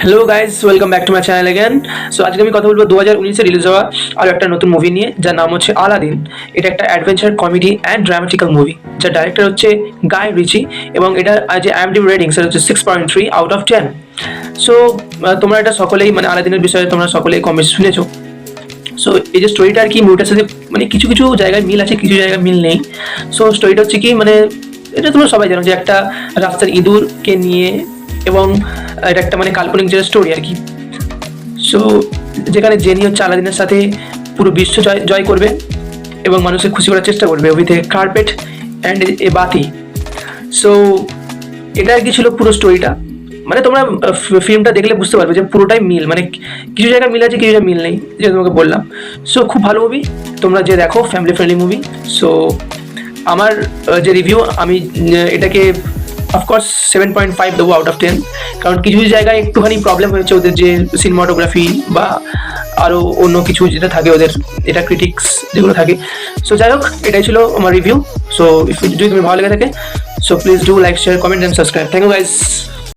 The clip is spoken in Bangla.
Hello guys, welcome back to my channel again. So আজকে আমি কথা বলবো 2019-এ রিলিজ হওয়া আরও একটা নতুন মুভি নিয়ে, যার নাম হচ্ছে আলাদিন। এটা একটা adventure comedy and dramatical movie, যার ডাইরেক্টর হচ্ছে গাই রিচি, এবং এটা যে IMDb রেটিং সেটা হচ্ছে 6.3 আউট অফ 10। সো তোমরা এটা সকলেই মানে আলাদিনের বিষয়ে তোমরা সকলেই কম বেশি শুনেছো। সো এই যে স্টোরিটা আর কি, মুভিটার সাথে মানে কিছু কিছু জায়গায় মিল আছে, কিছু জায়গায় মিল নেই। সো স্টোরিটা হচ্ছে কি, মানে এটা তোমরা সবাই জানো যে একটা রাস্তার ইঁদুরকে নিয়ে, এবং এটা একটা মানে কাল্পনিক যে স্টোরি আর কি। সো যেখানে জেনি হচ্ছে আলাদিনের সাথে পুরো বিশ্ব জয় করবে এবং মানুষকে খুশি করার চেষ্টা করবে with a carpet and a বাতি। সো এটা আর কি ছিল পুরো স্টোরিটা। মানে তোমরা ফিল্মটা দেখলে বুঝতে পারবে যে পুরোটাই মিল, মানে কিছু জায়গায় মিল আছে, কিছু জায়গায় মিল নেই, যে তোমাকে বললাম। সো খুব ভালো মুভি, তোমরা যে দেখো, ফ্যামিলি ফ্রেন্ডলি মুভি। সো আমার যে রিভিউ, আমি এটাকে অফকোর্স 7.5 দেবো আউট অফ 10। কারণ কিছু কিছু জায়গায় একটুখানি প্রবলেম হয়েছে ওদের, যে সিনেমাটোগ্রাফি বা আরও অন্য কিছু যেটা থাকে ওদের, এটা ক্রিটিক্স যেগুলো থাকে। সো যাই হোক, এটাই ছিল আমার রিভিউ। সো যদি তুমি ভালো লেগে থাকে, so please do like, share, comment and subscribe. Thank you guys.